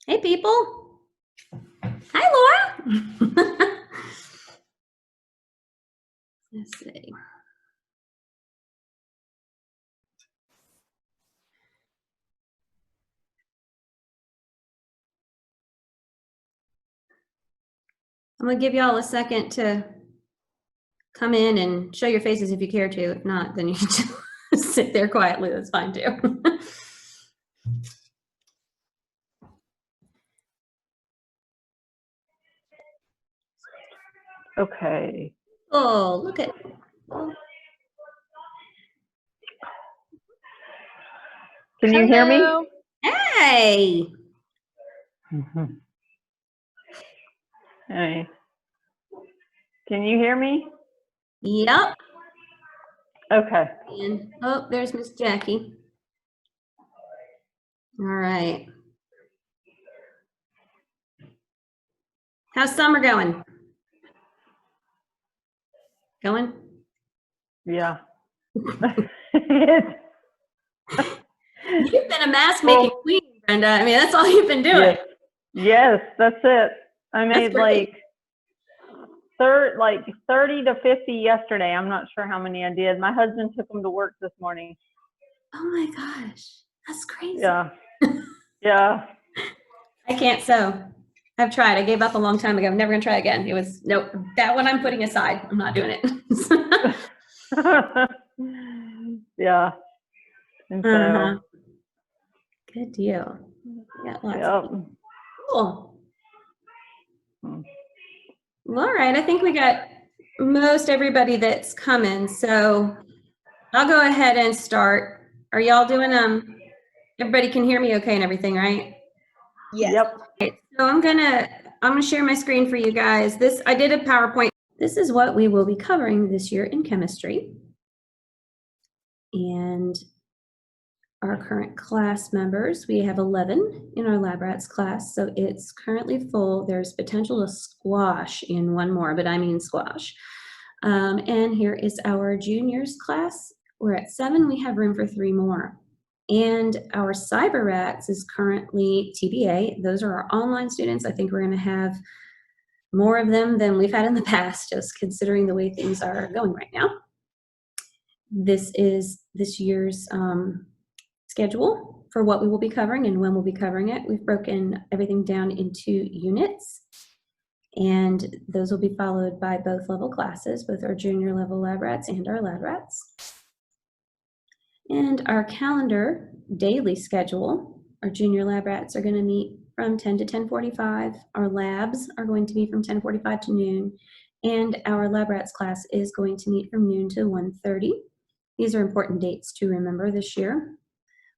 Hey, people. Hi, Laura. Let's see. I'm going to give y'all a second to come in and show your faces if you care to. If not, then you can just sit there quietly. That's fine, too. Okay. Oh, look at. Can you hear me? Hey. Hey. Can you hear me? Yep. Okay. And oh, there's Miss Jackie. All right. How's summer going? Going? Yeah. You've been a mask making queen, Brenda. I mean, that's all you've been doing. Yes, that's it. I made great. like 30 to 50 yesterday. I'm not sure how many I did. My husband took them to work this morning. Oh my gosh, that's crazy. Yeah. Yeah. I can't sew. I've tried. I gave up a long time ago. I'm never gonna try again. It was nope. That one I'm putting aside. I'm not doing it. Yeah. And so. Good deal. Yeah, lots. Yep. Cool. Well, all right. I think we got most everybody that's coming. So I'll go ahead and start. Are y'all doing everybody can hear me okay and everything, right? Yes. Yep. Okay, so I'm gonna share my screen for you guys. I did a PowerPoint. This is what we will be covering this year in chemistry. And our current class members, we have 11 in our lab rats class, so it's currently full. There's potential to squash in one more, but I mean squash. And here is our juniors class. We're at 7. We have room for 3 more. And our cyber rats is currently TBA. Those are our online students. I think we're going to have more of them than we've had in the past, just considering the way things are going right now. This is this year's schedule for what we will be covering and when we'll be covering it. We've broken everything down into units, and those will be followed by both level classes, both our junior level lab rats and our lab rats. And our calendar daily schedule, our junior lab rats are going to meet from 10 to 10:45. Our labs are going to be from 10:45 to noon, and our lab rats class is going to meet from noon to 1:30. These are important dates to remember this year.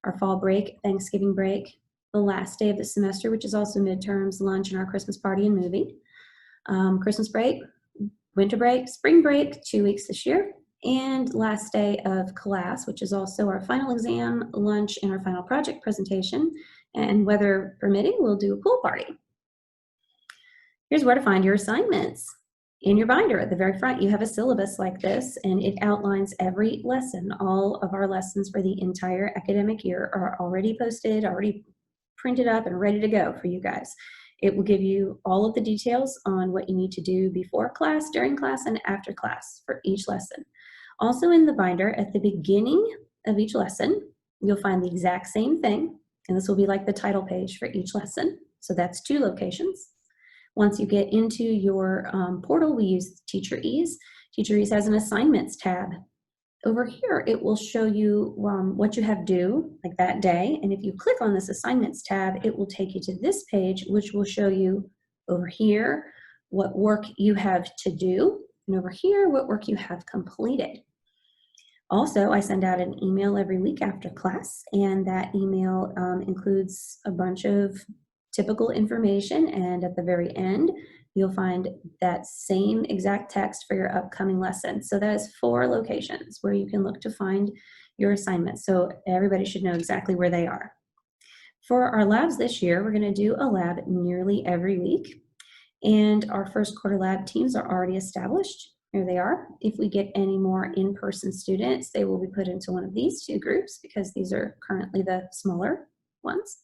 Our fall break, Thanksgiving break, the last day of the semester, which is also midterms, lunch, and our Christmas party and movie. Christmas break, winter break, spring break, 2 weeks this year, and last day of class, which is also our final exam, lunch, and our final project presentation. And weather permitting, we'll do a pool party. Here's where to find your assignments. In your binder at the very front, you have a syllabus like this, and it outlines every lesson. All of our lessons for the entire academic year are already posted, already printed up and ready to go for you guys. It will give you all of the details on what you need to do before class, during class, and after class for each lesson. Also in the binder, at the beginning of each lesson, you'll find the exact same thing, and this will be like the title page for each lesson. So that's 2 locations. Once you get into your portal, we use Teacher Ease. Teacher Ease has an assignments tab. Over here, it will show you what you have due, like that day. And if you click on this assignments tab, it will take you to this page, which will show you over here what work you have to do, and over here, what work you have completed. Also, I send out an email every week after class, and that email includes a bunch of typical information, and at the very end, you'll find that same exact text for your upcoming lesson. So that is 4 locations where you can look to find your assignments. So everybody should know exactly where they are. For our labs this year, we're going to do a lab nearly every week, and our first quarter lab teams are already established. Here they are. If we get any more in-person students, they will be put into one of these 2 groups because these are currently the smaller ones.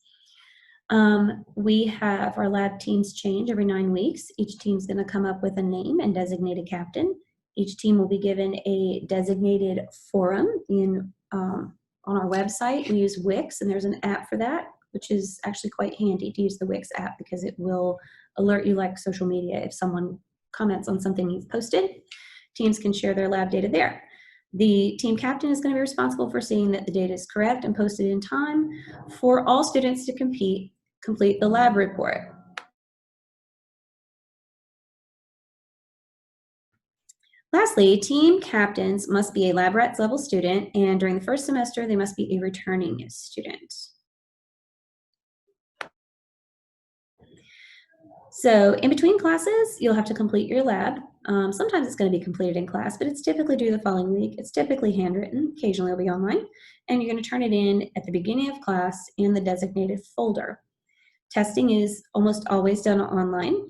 We have our lab teams change every 9 weeks. Each team's going to come up with a name and designate a captain. Each team will be given a designated forum on our website. We use Wix, and there's an app for that, which is actually quite handy to use the Wix app because it will alert you like social media if someone comments on something you've posted. Teams can share their lab data there. The team captain is going to be responsible for seeing that the data is correct and posted in time for all students to complete the lab report. Lastly, team captains must be a lab rats level student, and during the first semester, they must be a returning student. So in between classes, you'll have to complete your lab. Sometimes it's going to be completed in class, but it's typically due the following week. It's typically handwritten. Occasionally it'll be online. And you're going to turn it in at the beginning of class in the designated folder. Testing is almost always done online.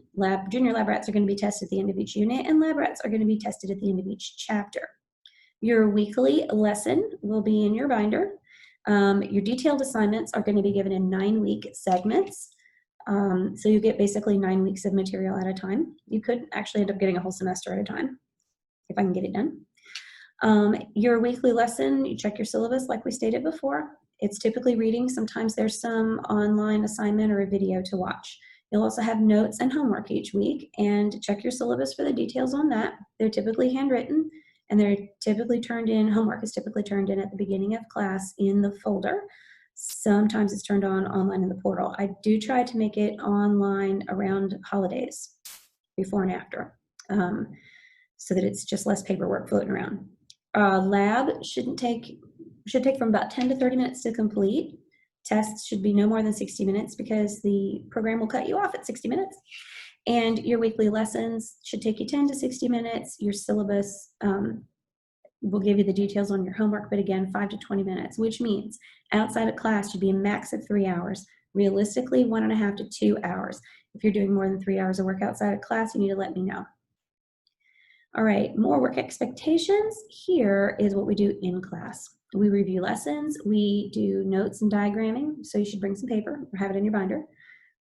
Junior lab rats are going to be tested at the end of each unit, and lab rats are going to be tested at the end of each chapter. Your weekly lesson will be in your binder. Your detailed assignments are going to be given in 9-week segments. So you get basically 9 weeks of material at a time. You could actually end up getting a whole semester at a time if I can get it done. Your weekly lesson, you check your syllabus like we stated before. It's typically reading. Sometimes there's some online assignment or a video to watch. You'll also have notes and homework each week, and check your syllabus for the details on that. They're typically handwritten, and they're typically turned in. Homework is typically turned in at the beginning of class in the folder. Sometimes it's turned on online in the portal. I do try to make it online around holidays, before and after, so that it's just less paperwork floating around. Lab should take from about 10 to 30 minutes to complete. Tests should be no more than 60 minutes because the program will cut you off at 60 minutes. And your weekly lessons should take you 10 to 60 minutes. Your syllabus will give you the details on your homework, but again, 5 to 20 minutes, which means outside of class should be a max of 3 hours. Realistically, 1.5 to 2 hours. If you're doing more than 3 hours of work outside of class, you need to let me know. All right, more work expectations. Here is what we do in class. We review lessons, we do notes and diagramming, so you should bring some paper or have it in your binder.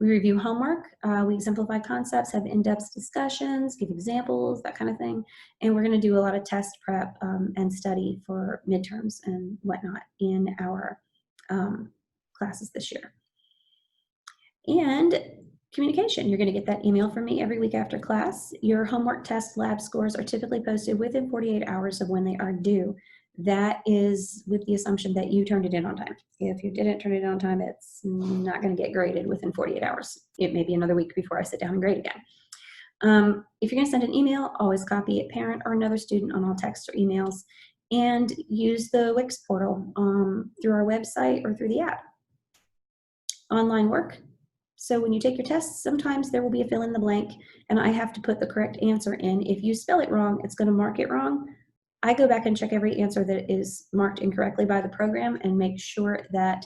We review homework, we exemplify concepts, have in-depth discussions, give examples, that kind of thing. And we're gonna do a lot of test prep and study for midterms and whatnot in our classes this year. And communication, you're gonna get that email from me every week after class. Your homework test lab scores are typically posted within 48 hours of when they are due. That is with the assumption that you turned it in on time. If you didn't turn it in on time, it's not going to get graded within 48 hours. It may be another week before I sit down and grade again. If you're going to send an email, always copy a parent or another student on all texts or emails, and use the Wix portal through our website or through the app. Online work. So when you take your tests, sometimes there will be a fill in the blank, and I have to put the correct answer in. If you spell it wrong, it's going to mark it wrong. I go back and check every answer that is marked incorrectly by the program and make sure that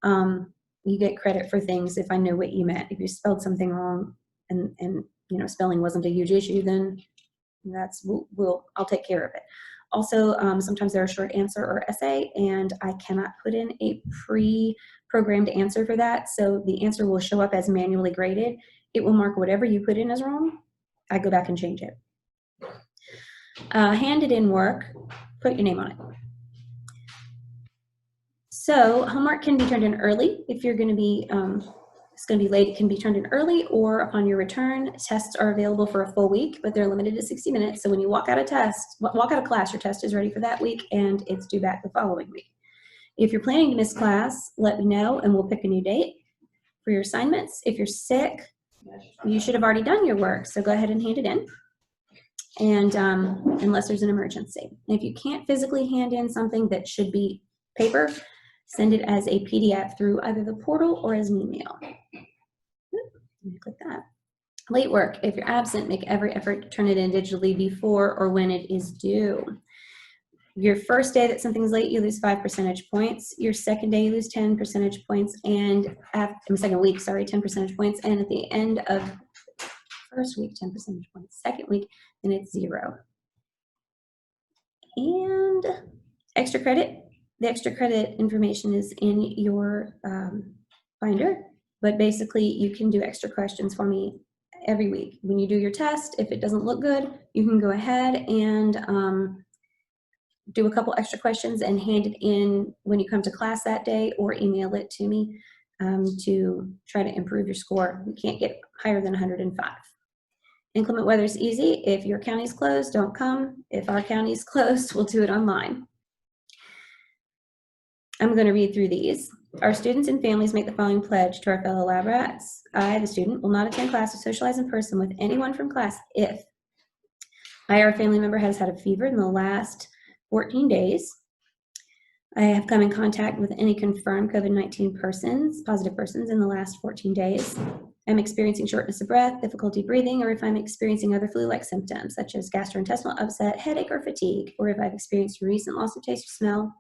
you get credit for things if I know what you meant. If you spelled something wrong and you know spelling wasn't a huge issue, then I'll take care of it. Also, sometimes they're a short answer or essay, and I cannot put in a pre-programmed answer for that, so the answer will show up as manually graded. It will mark whatever you put in as wrong. I go back and change it. Handed in work, put your name on it. So homework can be turned in early if you're going to be, it's going to be late, it can be turned in early or upon your return. Tests are available for a full week, but they're limited to 60 minutes. So when you walk out of class, your test is ready for that week and it's due back the following week. If you're planning to miss class, let me know and we'll pick a new date for your assignments. If you're sick, you should have already done your work, so go ahead and hand it in. And unless there's an emergency. And if you can't physically hand in something that should be paper, send it as a PDF through either the portal or as an email. Click that. Late work. If you're absent, make every effort to turn it in digitally before or when it is due. Your first day that something's late, you lose 5 percentage points. Your second day, you lose 10 percentage points. And after second week, sorry, 10 percentage points. And at the end of first week, 10 percentage points. Second week, then it's 0. And extra credit. The extra credit information is in your binder. but basically you can do extra questions for me every week. When you do your test, if it doesn't look good, you can go ahead and do a couple extra questions and hand it in when you come to class that day, or email it to me to try to improve your score. You can't get higher than 105. Inclement weather is easy. If your county's closed, don't come. If our county's closed, we'll do it online. I'm going to read through these. Our students and families make the following pledge to our fellow lab rats. I, the student, will not attend class or socialize in person with anyone from class if I or a family member has had a fever in the last 14 days. I have come in contact with any confirmed COVID-19 positive persons in the last 14 days. I'm experiencing shortness of breath, difficulty breathing, or if I'm experiencing other flu-like symptoms such as gastrointestinal upset, headache, or fatigue, or if I've experienced recent loss of taste or smell,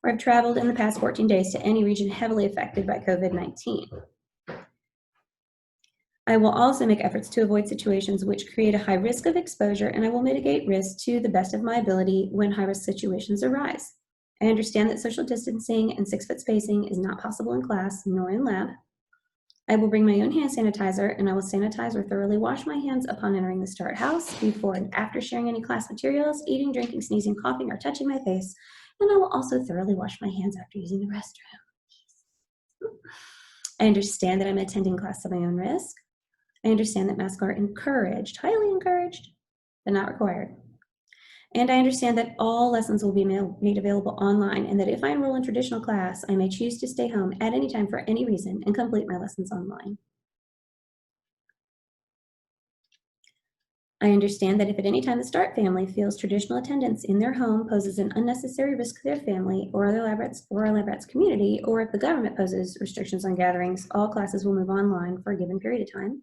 or have traveled in the past 14 days to any region heavily affected by COVID-19. I will also make efforts to avoid situations which create a high risk of exposure, and I will mitigate risk to the best of my ability when high-risk situations arise. I understand that social distancing and 6-foot spacing is not possible in class nor in lab. I will bring my own hand sanitizer, and I will sanitize or thoroughly wash my hands upon entering the start house, before and after sharing any class materials, eating, drinking, sneezing, coughing, or touching my face, and I will also thoroughly wash my hands after using the restroom. I understand that I'm attending class at my own risk. I understand that masks are encouraged, highly encouraged, but not required. And I understand that all lessons will be made available online, and that if I enroll in traditional class, I may choose to stay home at any time for any reason and complete my lessons online. I understand that if at any time the START family feels traditional attendance in their home poses an unnecessary risk to their family or other lab rats or our lab rats community, or if the government poses restrictions on gatherings, all classes will move online for a given period of time.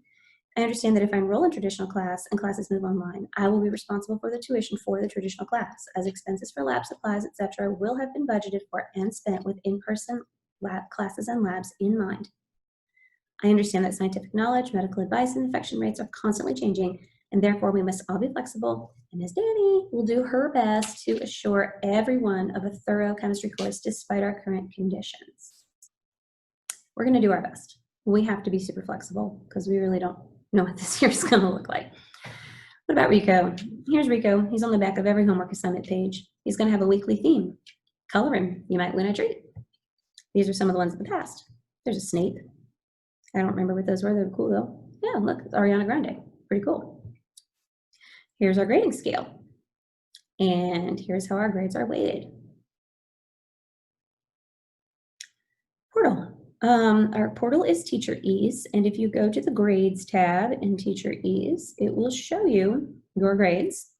I understand that if I enroll in traditional class and classes move online, I will be responsible for the tuition for the traditional class, as expenses for lab supplies, etc., will have been budgeted for and spent with in-person lab classes and labs in mind. I understand that scientific knowledge, medical advice, and infection rates are constantly changing, and therefore we must all be flexible, and Ms. Dani will do her best to assure everyone of a thorough chemistry course despite our current conditions. We're going to do our best. We have to be super flexible because we really don't know what this year's going to look like. What about Rico? Here's Rico. He's on the back of every homework assignment page. He's going to have a weekly theme. Color him. You might win a treat. These are some of the ones in the past. There's a Snape. I don't remember what those were. They're cool though. Yeah, look, it's Ariana Grande. Pretty cool. Here's our grading scale. And here's how our grades are weighted. Portal. Our portal is Teacher Ease, and if you go to the Grades tab in Teacher Ease, it will show you your grades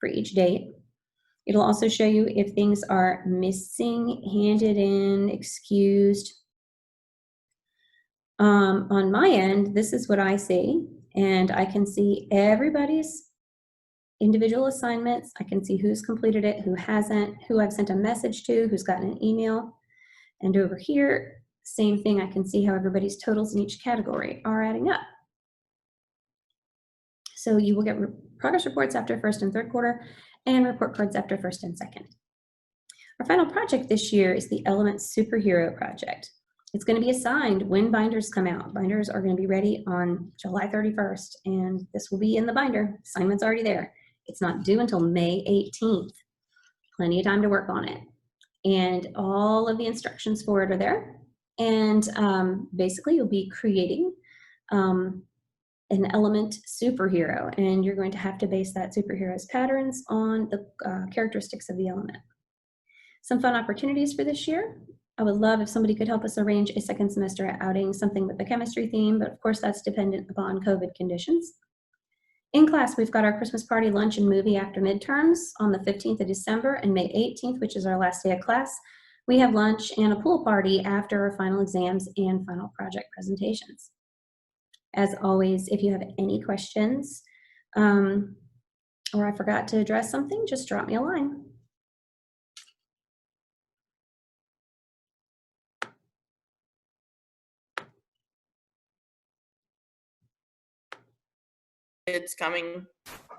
for each date. It'll also show you if things are missing, handed in, excused. On my end, this is what I see, and I can see everybody's individual assignments. I can see who's completed it, who hasn't, who I've sent a message to, who's gotten an email. And over here, same thing, I can see how everybody's totals in each category are adding up. So you will get progress reports after first and third quarter, and report cards after first and second. Our final project this year is the Element Superhero Project. It's going to be assigned when binders come out. Binders are going to be ready on July 31st, and this will be in the binder. Assignment's already there. It's not due until May 18th. Plenty of time to work on it. And all of the instructions for it are there. And basically, you'll be creating an element superhero, and you're going to have to base that superhero's patterns on the characteristics of the element. Some fun opportunities for this year. I would love if somebody could help us arrange a second semester outing, something with the chemistry theme, but of course that's dependent upon COVID conditions. In class, we've got our Christmas party, lunch, and movie after midterms on the 15th of December, and May 18th, which is our last day of class. We have lunch and a pool party after our final exams and final project presentations. As always, if you have any questions or I forgot to address something, just drop me a line. It's coming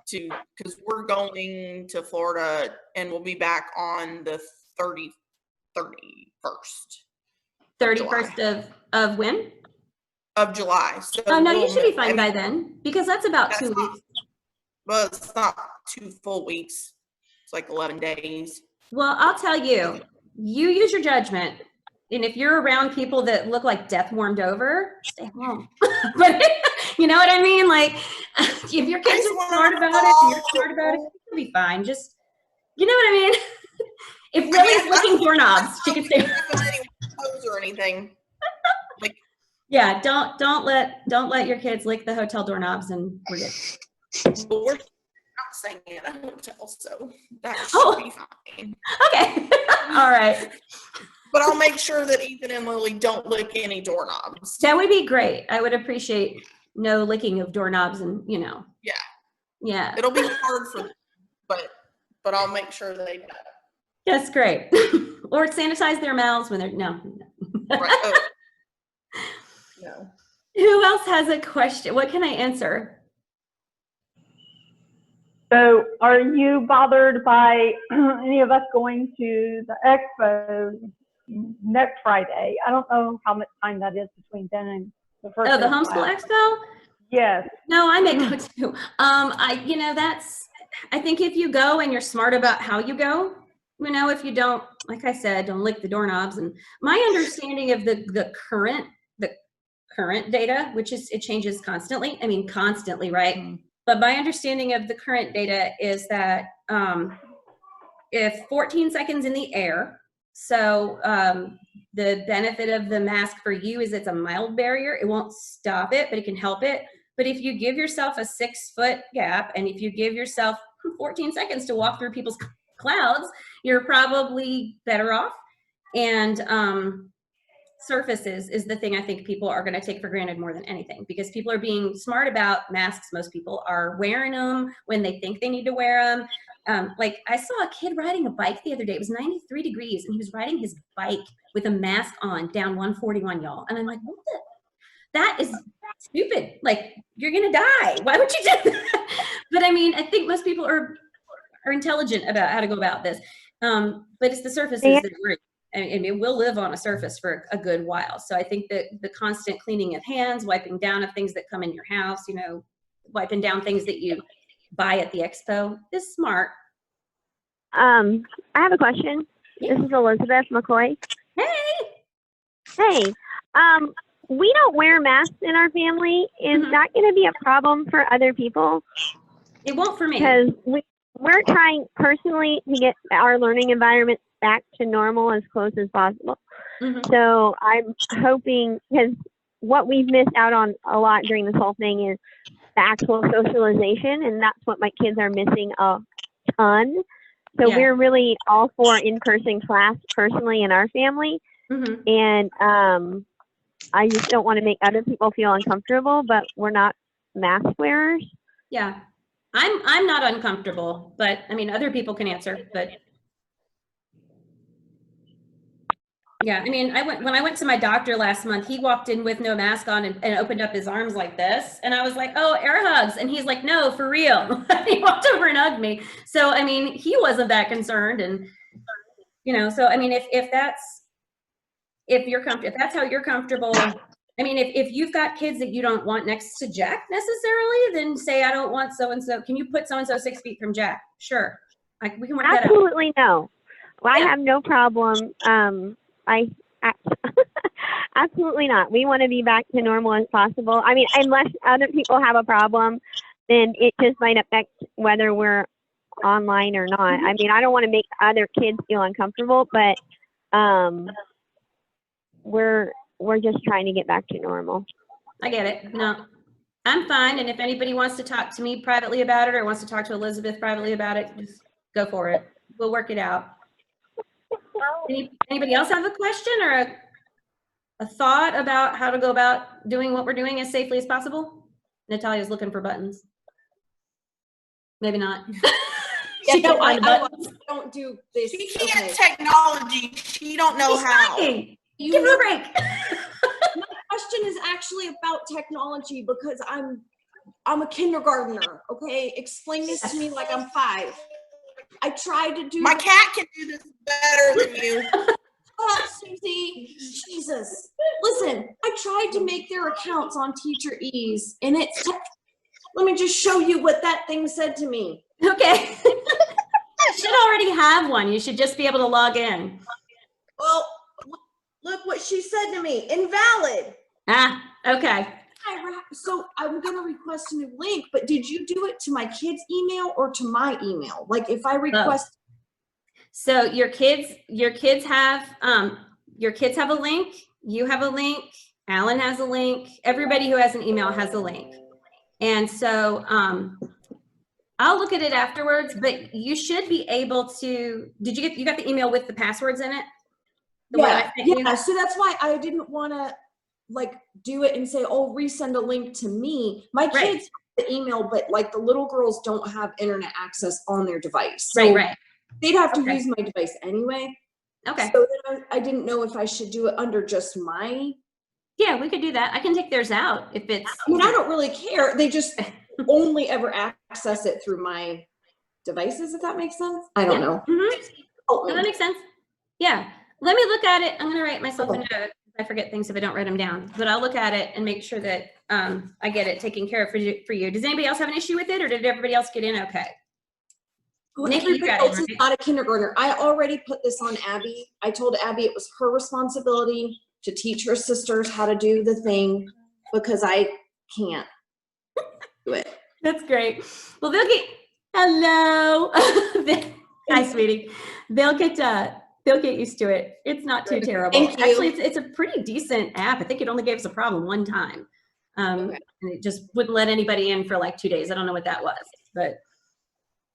to, because we're going to Florida and we'll be back on the 31st. 31st of when? of July. So Oh, no, you we'll should be miss- fine by then, because that's about That's 2 not- weeks. well, it's not 2 full weeks. It's like 11 days. Well, I'll tell you, you use your judgment. And if you're around people that look like death warmed over, stay home. But you know what I mean? Like, if your kids are smart about it and you're smart about it, you'll be fine. Just, you know what I mean? If Lily's licking doorknobs, she can stay. Or anything. Like, Yeah, don't let your kids lick the hotel doorknobs, and we're good. well, we're not staying in a hotel, so that should be fine. Okay. All right. But I'll make sure that Ethan and Lily don't lick any doorknobs. That would be great. I would appreciate no licking of doorknobs, and Yeah. Yeah. It'll be hard for them, but I'll make sure they don't. That's great. Or sanitize their mouths when they're no. Right. Oh. No. Who else has a question? What can I answer? So are you bothered by any of us going to the expo next Friday? I don't know how much time that is between then and the first. Oh, the homeschool expo? Yes. No, I may go too. I think if you go and you're smart about how you go, if you don't, like I said, don't lick the doorknobs. And my understanding of the current data, which is, it changes constantly. I mean, constantly, right? Mm-hmm. But my understanding of the current data is that if 14 seconds in the air, so the benefit of the mask for you is it's a mild barrier. It won't stop it, but it can help it. But if you give yourself a 6-foot gap, and if you give yourself 14 seconds to walk through people's clouds, you're probably better off. And surfaces is the thing I think people are going to take for granted more than anything, because people are being smart about masks. Most people are wearing them when they think they need to wear them. Like I saw a kid riding a bike the other day. It was 93 degrees and he was riding his bike with a mask on down 141, y'all. And I'm like, what the? That is stupid. Like, you're going to die. Why would you do that? But I mean, I think most people are intelligent about how to go about this. But it's the surfaces that worry. And it will live on a surface for a good while. So I think that the constant cleaning of hands, wiping down of things that come in your house, wiping down things that you buy at the expo is smart. I have a question. Yeah. This is Elizabeth McCoy. Hey. We don't wear masks in our family. Is that going to be a problem for other people? It won't for me. Because we're trying personally to get our learning environment back to normal as close as possible. So I'm hoping, because what we've missed out on a lot during this whole thing is the actual socialization, and that's what my kids are missing a ton. So we're really all for in-person class personally in our family. And I just don't want to make other people feel uncomfortable, but we're not mask wearers. Yeah. I'm not uncomfortable, but I mean, other people can answer, but yeah, I mean, when I went to my doctor last month, he walked in with no mask on and opened up his arms like this. And I was like, oh, air hugs. And he's like, no, for real. He walked over and hugged me. So, I mean, he wasn't that concerned. And, so, I mean, if that's how you're comfortable, I mean, if you've got kids that you don't want next to Jack necessarily, then say, I don't want so-and-so. Can you put so-and-so 6 feet from Jack? Sure. We can work that out. Absolutely no. Well, I have no problem. Absolutely not. We want to be back to normal as possible. I mean, unless other people have a problem, then it just might affect whether we're online or not. I mean, I don't want to make other kids feel uncomfortable, but we're just trying to get back to normal. I get it. No, I'm fine. And if anybody wants to talk to me privately about it or wants to talk to Elizabeth privately about it, just go for it. We'll work it out. Anybody else have a question or a thought about how to go about doing what we're doing as safely as possible? Natalia's looking for buttons. Maybe not. She can't find buttons. Don't do this. She can't technology. She don't know how. Give her a break. My question is actually about technology because I'm a kindergartner. Okay, explain this to me like I'm 5. I tried to do. My cat can do this better than you. Oh, Susie, Jesus! listen, I tried to make their accounts on Teacher Ease, and let me just show you what that thing said to me. Okay. You should already have one. You should just be able to log in. Well, look what she said to me. Invalid. Ah, okay. So I'm going to request a new link, but did you do it to my kid's email or to my email? Like if I request. So your kids have a link. You have a link. Alan has a link. Everybody who has an email has a link. And so I'll look at it afterwards, but you should be able to, you got the email with the passwords in it? Yeah. So that's why I didn't want to like do it and say, oh, resend a link to me. My kids have the email, but like the little girls don't have internet access on their device. So right. They'd have to use my device anyway. Okay. So then I didn't know if I should do it under just my. Yeah, we could do that. I can take theirs out if it's. I mean, I don't really care. They just only ever access it through my devices, if that makes sense. I don't know. Mm-hmm. No, that makes sense. Yeah. Let me look at it. I'm going to write myself a note. I forget things if I don't write them down, but I'll look at it and make sure that I get it taken care of for you. Does anybody else have an issue with it, or did everybody else get in okay? Well, everybody else is not a kindergartner. I already put this on Abby. I told Abby it was her responsibility to teach her sisters how to do the thing because I can't do it. That's great. Well, they'll get, hello. Hi, sweetie. They'll get used to it. It's not too terrible. Thank you. Actually, it's a pretty decent app. I think it only gave us a problem one time. And it just wouldn't let anybody in for like 2 days. I don't know what that was, but.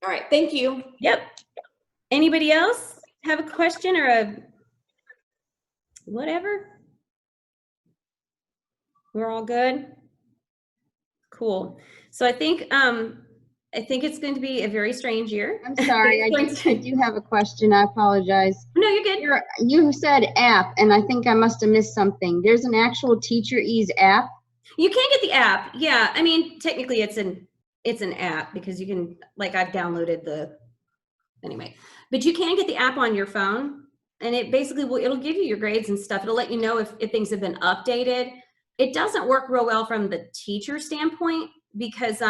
All right. Thank you. Yep. Anybody else have a question or a whatever? We're all good. Cool. So I think it's going to be a very strange year. I'm sorry, I do have a question. I apologize. No, you're good. You said app, and I think I must have missed something. There's an actual Teacher Ease app? You can get the app. Yeah. I mean, technically it's an app because you can, like, I've downloaded anyway, but you can get the app on your phone, and it basically it'll give you your grades and stuff. It'll let you know if things have been updated. It doesn't work real well from the teacher standpoint because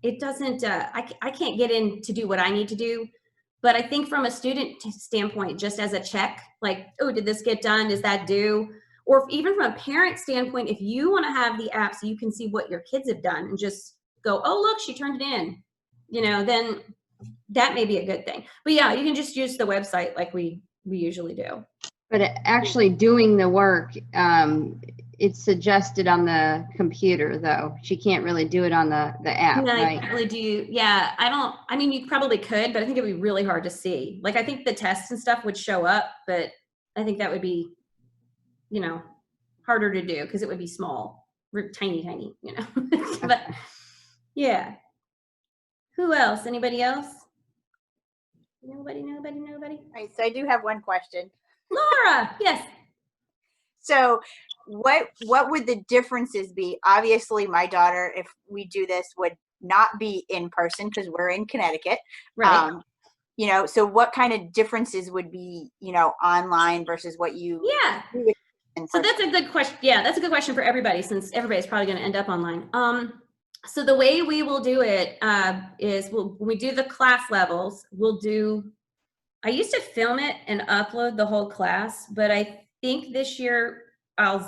it doesn't, I can't get in to do what I need to do, but I think from a student standpoint, just as a check, like, oh, did this get done? Is that due? Or even from a parent standpoint, if you want to have the app so you can see what your kids have done and just go, oh, look, she turned it in, then that may be a good thing. But yeah, you can just use the website like we usually do. But actually doing the work, it's suggested on the computer, though. She can't really do it on the app, no, right? I can't really do. Yeah, I mean, you probably could, but I think it'd be really hard to see. Like, I think the tests and stuff would show up, but I think that would be, harder to do because it would be small, tiny, But yeah. Who else? Anybody else? Nobody? All right, so I do have one question. Laura, yes. So what would the differences be? Obviously, my daughter, if we do this, would not be in person because we're in Connecticut. Right. So what kind of differences would be, online versus what you do in person? So that's a good question. Yeah, that's a good question for everybody since everybody's probably going to end up online. So the way we will do it is when we do the class levels, I used to film it and upload the whole class, but I think this year,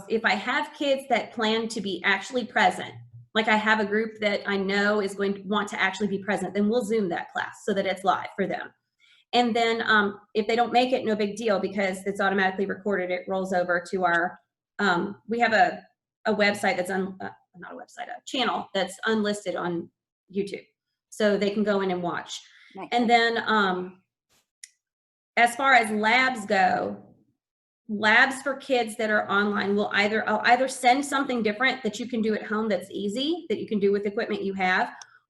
if I have kids that plan to be actually present, like I have a group that I know is going to want to actually be present, then we'll Zoom that class so that it's live for them. And then if they don't make it, no big deal because it's automatically recorded. It rolls over to our, we have a website that's not a website, a channel that's unlisted on YouTube. So they can go in and watch. Nice. And then as far as labs go, labs for kids that are online I'll either send something different that you can do at home that's easy, that you can do with equipment you have,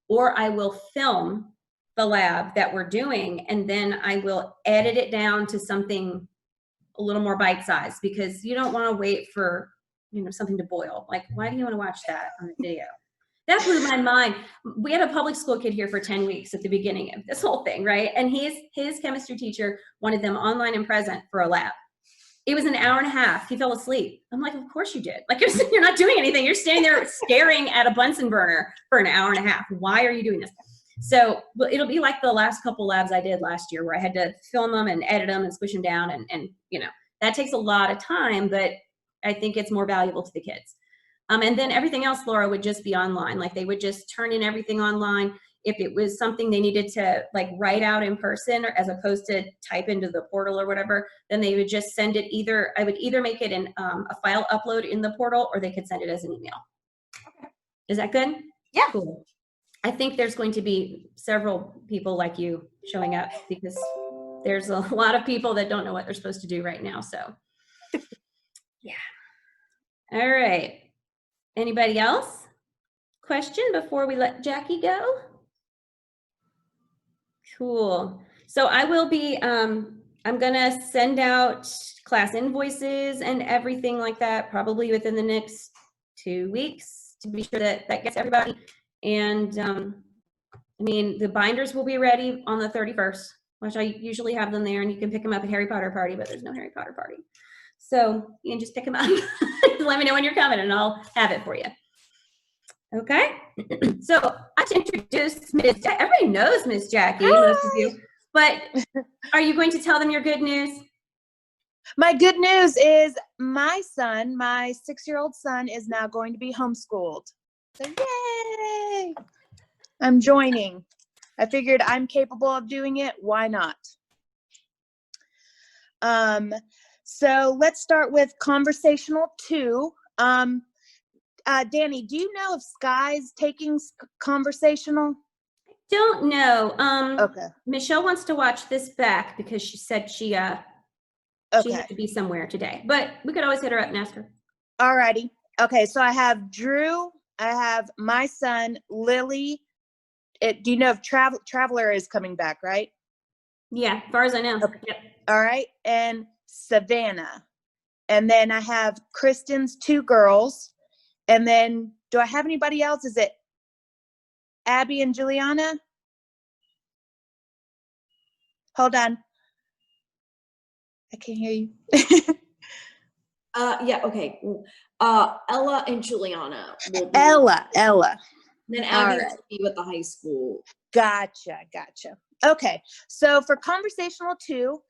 or I will film the lab that we're doing and then I will edit it down to something a little more bite-sized because you don't want to wait for something to boil. Like, why do you want to watch that on a video? That blew my mind. We had a public school kid here for 10 weeks at the beginning of this whole thing, right? And his chemistry teacher wanted them online and present for a lab. It was an hour and a half. He fell asleep. I'm like, of course you did. Like, you're not doing anything. You're standing there staring at a Bunsen burner for an hour and a half. Why are you doing this? So it'll be like the last couple labs I did last year where I had to film them and edit them and squish them down. And you know, that takes a lot of time, but I think it's more valuable to the kids. And then everything else, Laura, would just be online. Like they would just turn in everything online. If it was something they needed to like write out in person or as opposed to type into the portal or whatever, then they would just send it either, I would either make it in a file upload in the portal or they could send it as an email. Okay. Is that good? Yeah. Cool. I think there's going to be several people like you showing up because there's a lot of people that don't know what they're supposed to do right now. So yeah. All right. Anybody else? Question before we let Jackie go? Cool. So I will be, I'm gonna send out class invoices and everything like that probably within the next 2 weeks to be sure that that gets everybody. And I mean, the binders will be ready on the 31st, which I usually have them there, and you can pick them up at Harry Potter Party, but there's no Harry Potter Party. So you can just pick them up. Let me know when you're coming and I'll have it for you. Okay. So I should introduce Ms. Jackie. Everybody knows Ms. Jackie, most of you, but are you going to tell them your good news? My good news is my son, my 6-year-old son, is now going to be homeschooled. So yay! I'm joining. I figured I'm capable of doing it. Why not? So let's start with conversational 2. Dani, do you know if Sky's taking conversational? Don't know. Okay. Michelle wants to watch this back because she said she had to be somewhere today, but we could always hit her up and ask her. Alrighty. Okay, so I have Drew, I have my son, Lily. Do you know if Traveler is coming back, right? Yeah, as far as I know. Okay. Yep. All right, and Savannah. And then I have Kristen's 2 girls. And then do I have anybody else? Is it Abby and Juliana? Hold on. I can't hear you. Yeah, okay. Ella and Juliana will be. Ella. Then Abby All right. will be with the high school. Gotcha. Okay, so for conversational 2,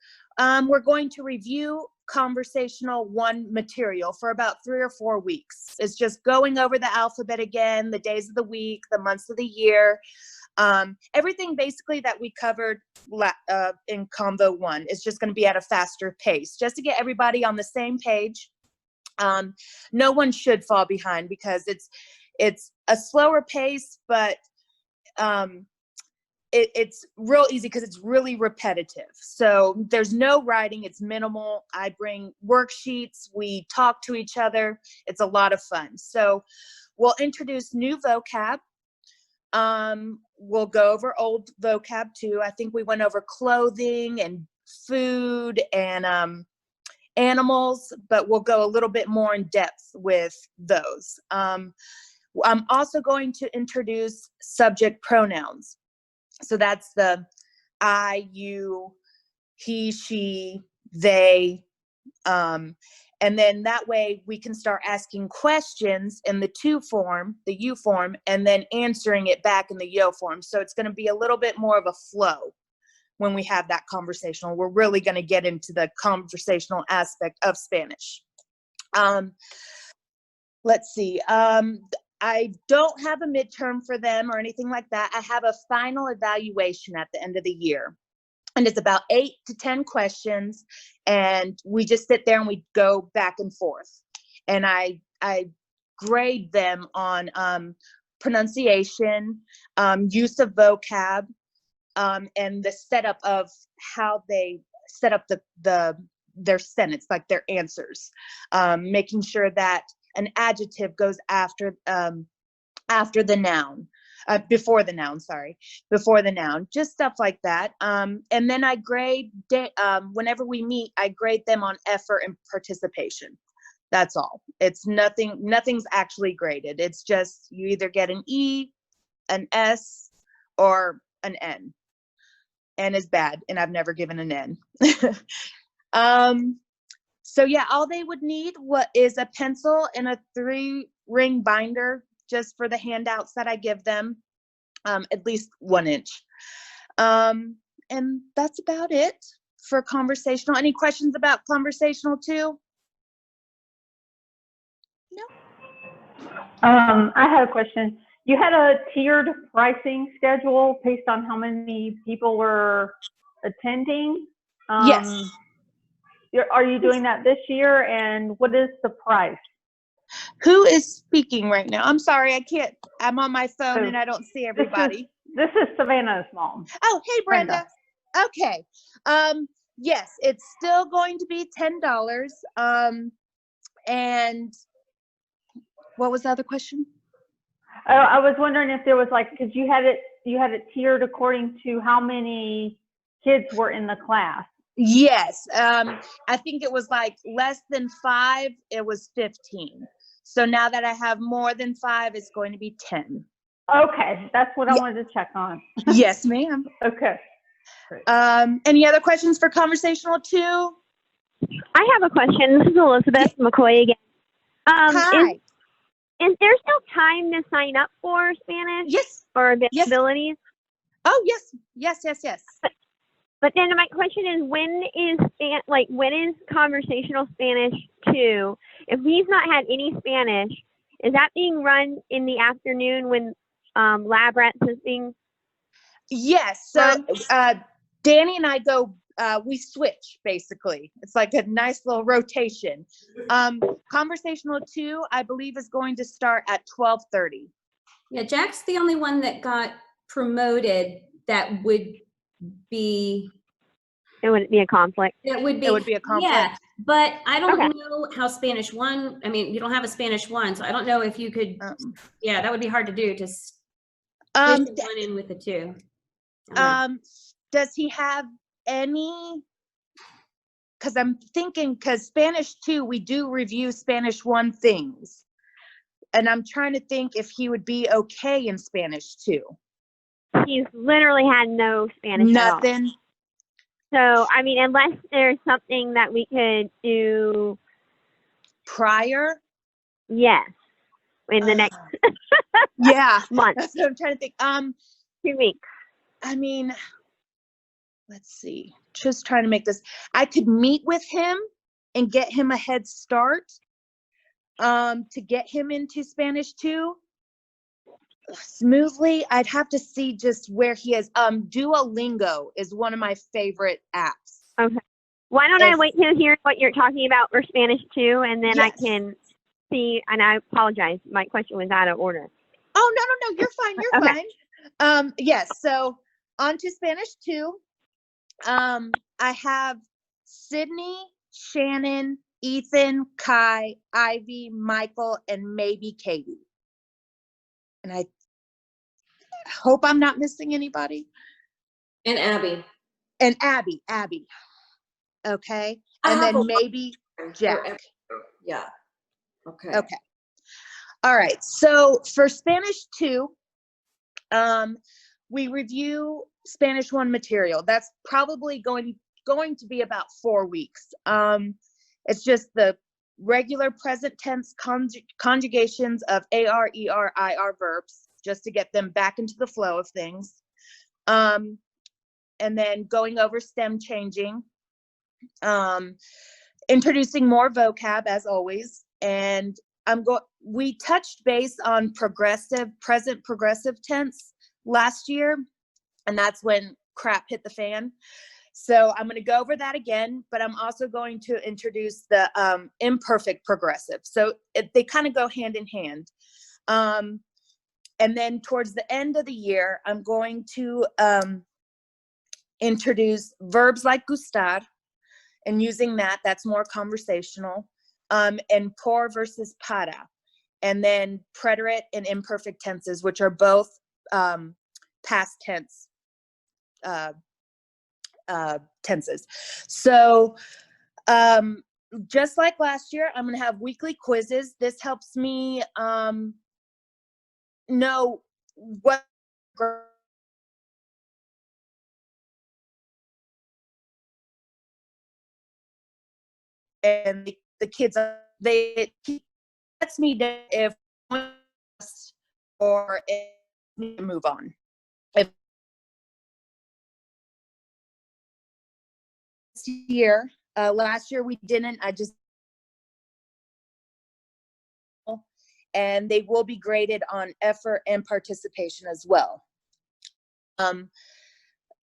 we're going to review conversational 1 material for about 3 or 4 weeks. It's just going over the alphabet again, the days of the week, the months of the year, everything basically that we covered in Convo 1 is just going to be at a faster pace, just to get everybody on the same page. No one should fall behind because it's a slower pace, but it's real easy because it's really repetitive. So there's no writing, it's minimal. I bring worksheets, we talk to each other. It's a lot of fun. So we'll introduce new vocab. We'll go over old vocab too. I think we went over clothing and food and animals, but we'll go a little bit more in depth with those. I'm also going to introduce subject pronouns. So that's the I, you, he, she, they. And then that way we can start asking questions in the to form, the you form, and then answering it back in the yo form. So it's going to be a little bit more of a flow when we have that conversational. We're really going to get into the conversational aspect of Spanish. Let's see. I don't have a midterm for them or anything like that. I have a final evaluation at the end of the year. And it's about 8 to 10 questions. And we just sit there and we go back and forth. And I grade them on pronunciation, use of vocab, and the setup of how they set up their sentence, like their answers, making sure that an adjective goes after the noun, before the noun, just stuff like that. And then I grade, whenever we meet, I grade them on effort and participation. That's all. It's nothing's actually graded. It's just you either get an E, an S, or an N. N is bad, and I've never given an N. So yeah, all they would need is a pencil and a 3-ring binder just for the handouts that I give them, at least 1 inch. And that's about it for conversational. Any questions about conversational 2? No. I had a question. You had a tiered pricing schedule based on how many people were attending. Yes. Are you doing that this year? And what is the price? Who is speaking right now? I'm sorry, I can't. I'm on my phone and I don't see everybody. This is Savannah's mom. Oh, hey, Brenda. Okay. Yes, it's still going to be $10. And what was the other question? I was wondering if there was like, because you had it tiered according to how many kids were in the class. Yes. I think it was like less than 5, it was 15. So now that I have more than 5, it's going to be 10. Okay, that's what I wanted to check on. Yes, ma'am. Okay. Great. Any other questions for conversational 2? I have a question. This is Elizabeth McCoy again. Hi. Is there still time to sign up for Spanish? Yes. Or availabilities? Yes. Oh, yes. But then my question is, when is conversational Spanish 2? If he's not had any Spanish, is that being run in the afternoon when Lab Rats is being? Yes. So Dani and I go. We switch basically. It's like a nice little rotation. Conversational 2, I believe, is going to start at 12:30. Yeah, Jack's the only one that got promoted that would be. It wouldn't be a conflict. It would be a conflict. Yeah, but I don't know how Spanish 1. I mean, you don't have a Spanish 1, so I don't know if you could. Yeah, that would be hard to do. To fish one in with the 2. Does he have any? Because I'm thinking, because Spanish 2, we do review Spanish 1 things, and I'm trying to think if he would be okay in Spanish 2. He's literally had no Spanish Nothing. at all. So, I mean, unless there's something that we could do prior. Yes. In the next month. That's what I'm trying to think. 2 weeks. I mean, let's see. Just trying to make this. I could meet with him and get him a head start to get him into Spanish 2 smoothly. I'd have to see just where he is. Duolingo is one of my favorite apps. Okay. Why don't I wait to hear what you're talking about for Spanish 2, and then I can see, and I apologize, my question was out of order. Oh, no, you're fine, you're fine. Yes, so on to Spanish 2. I have Sydney, Shannon, Ethan, Kai, Ivy, Michael, and maybe Katie. And I hope I'm not missing anybody. And Abby. And Abby. Okay. And then maybe Jack. Yeah. Okay. Okay. All right. So for Spanish 2, we review Spanish 1 material. That's probably going to be about 4 weeks. It's just the regular present tense conjugations of AR, ER, IR verbs, just to get them back into the flow of things. And then going over stem changing, introducing more vocab as always. And we touched base on present progressive tense last year, and that's when crap hit the fan. So I'm going to go over that again, but I'm also going to introduce the imperfect progressive. So they kind of go hand in hand. And then towards the end of the year, I'm going to introduce verbs like gustar, and using that's more conversational, and por versus para, and then preterite and imperfect tenses, which are both past tense tenses. So just like last year, I'm going to have weekly quizzes. This helps me know what and the kids, it lets me know if or if we need to move on. If last year we didn't, and they will be graded on effort and participation as well.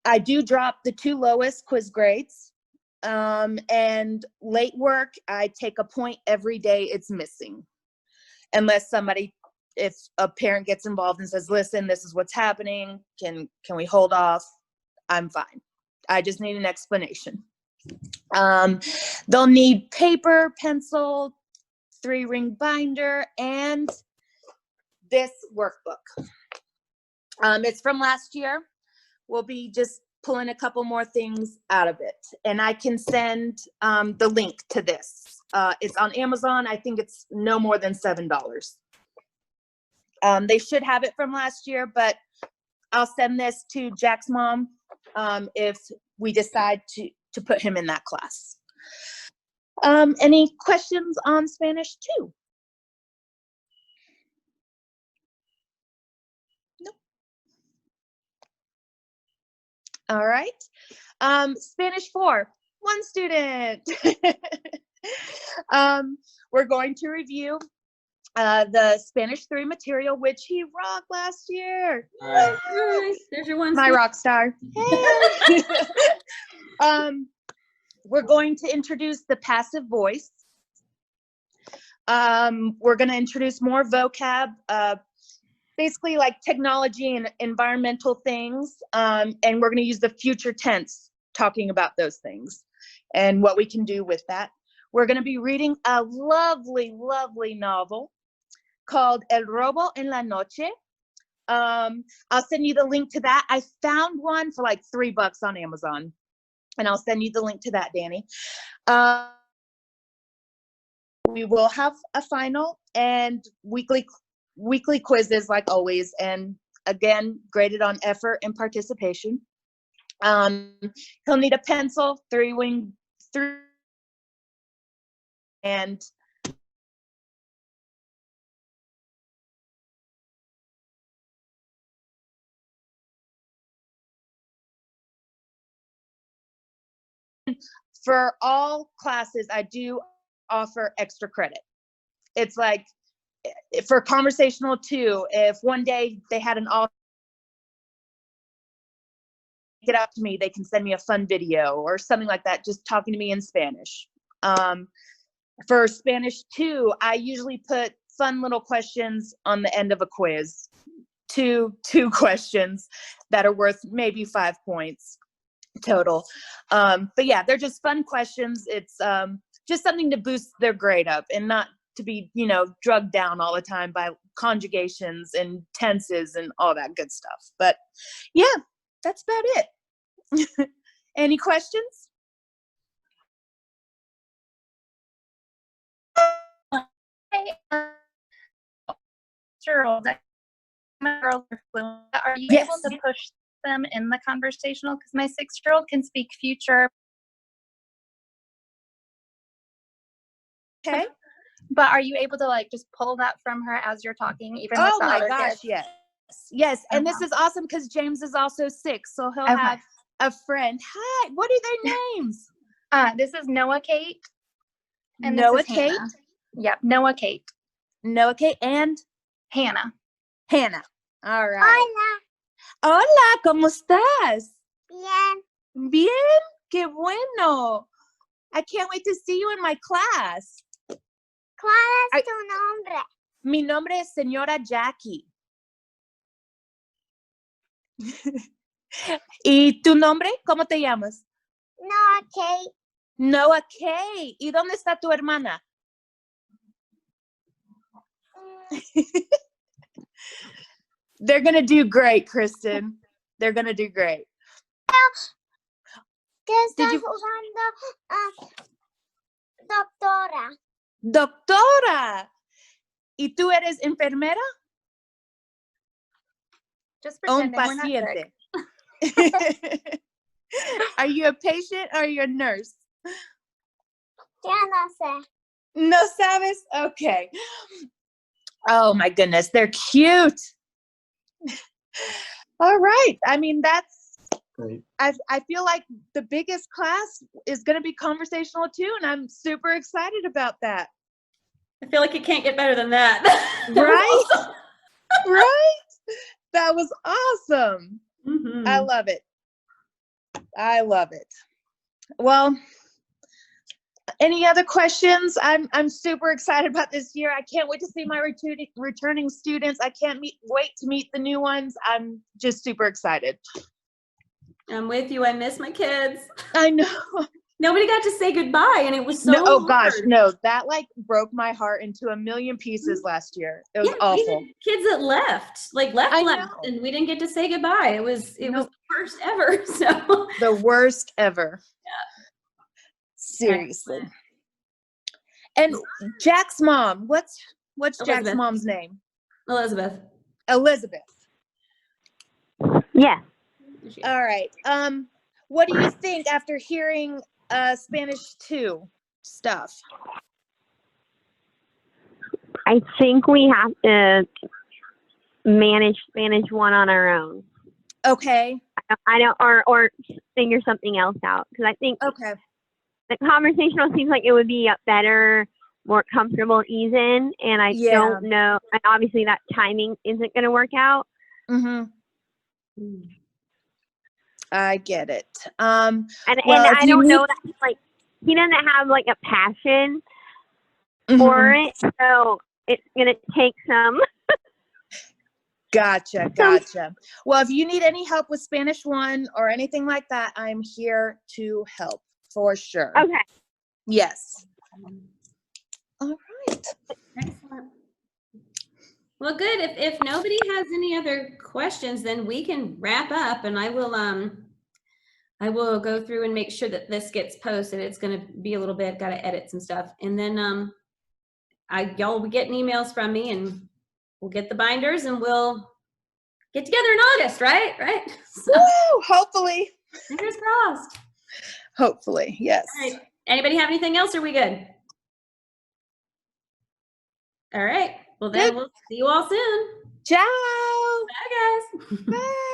I do drop the 2 lowest quiz grades, and late work, I take a point every day it's missing. Unless if a parent gets involved and says, listen, this is what's happening, can we hold off? I'm fine. I just need an explanation. They'll need paper, pencil, 3-ring binder, and this workbook. It's from last year. We'll be just pulling a couple more things out of it. And I can send the link to this. It's on Amazon. I think it's no more than $7. They should have it from last year, but I'll send this to Jack's mom if we decide to put him in that class. Any questions on Spanish 2? Nope. All right. Spanish 4, 1 student. We're going to review the Spanish 3 material, which he rocked last year. Nice. There's your one. My rock star. Hey. We're going to introduce the passive voice. We're going to introduce more vocab, basically like technology and environmental things. And we're going to use the future tense, talking about those things and what we can do with that. We're going to be reading a lovely, lovely novel called El Robo en la Noche. I'll send you the link to that. I found one for like $3 on Amazon, and I'll send you the link to that, Dani. We will have a final and weekly quizzes like always, and again, graded on effort and participation. He'll need a pencil, 3-ring, and for all classes, I do offer extra credit. It's like for conversational 2, if one day they had an all get up to me, they can send me a fun video or something like that, just talking to me in Spanish. For Spanish 2, I usually put fun little questions on the end of a quiz. Two questions that are worth maybe 5 points total. But yeah, they're just fun questions. It's just something to boost their grade up and not to be, drugged down all the time by conjugations and tenses and all that good stuff. But yeah, that's about it. Any questions? Girls are fluent. Are you Yes. able to push them in the conversational? Because my 6-year-old can speak future. Okay. But are you able to just pull that from her as you're talking, even with Oh the my other gosh, kids? yes. And this is awesome because James is also 6, so he'll have a friend. Hi, what are their names? This is Noah Kate. And Noah this is Kate. Hannah. Yep, Noah Kate. Noah Kate and Hannah. Hannah. All right. Hola, ¿cómo estás? Bien. Bien, qué bueno. I can't wait to see you in my class. ¿Cuál es tu nombre? Mi nombre es Señora Jackie. ¿Y tu nombre? ¿Cómo te llamas? No, Kate. Noah Kate. ¿Y dónde está tu hermana? They're going to do great, Kristen. They're going to do great. ¿Qué estás usando? Doctora. Doctora. ¿Y tú eres enfermera? Just Un pretending we're not paciente. Are you a patient or are you a nurse? Ya no sé. No sabes? Okay. Oh my goodness, they're cute. All right. I mean, that's Great. I feel like the biggest class is going to be conversational too, and I'm super excited about that. I feel like it can't get better than that. That was Right? awesome. Right? That was awesome. I Mhm. love it. I love it. Well, any other questions? I'm super excited about this year. I can't wait to see my returning students. I can't wait to meet the new ones. I'm just super excited. I'm with you. I miss my kids. I know. Nobody got to say goodbye, and it was so No, oh gosh, hard. no, that like broke my heart into a million pieces last year. It was Yeah, awful. we had kids that left, like I left, know. and we didn't get to say goodbye. It was Nope. the worst ever. So The worst ever. Yeah. Seriously. And Jack's mom, what's Jack's Elizabeth. mom's name? Elizabeth. Elizabeth. Yeah. All right. What do you think after hearing Spanish 2 stuff? I think we have to manage Spanish 1 on our own. Okay. I don't, or figure something else out. Because I think Okay. the conversational seems like it would be a better, more comfortable ease in. And I Yeah. don't know. And obviously, that timing isn't going to work out. Mm-hmm. I get it. And well, I don't know that like he doesn't have like a passion for it, so it's gonna take some. Gotcha. Well, if you need any help with Spanish 1 or anything like that, I'm here to help for sure. Okay. Yes. All right. Excellent. Well, good. If nobody has any other questions, then we can wrap up, and I will go through and make sure that this gets posted. It's going to be a little bit, got to edit some stuff, and then y'all will be getting emails from me, and we'll get the binders, and we'll get together in August, right? So, Woo! Hopefully. fingers crossed. Hopefully, yes. All right. Anybody have anything else? Or are we good? All right. Well, then we'll see you all soon. Ciao. Bye, guys. Bye.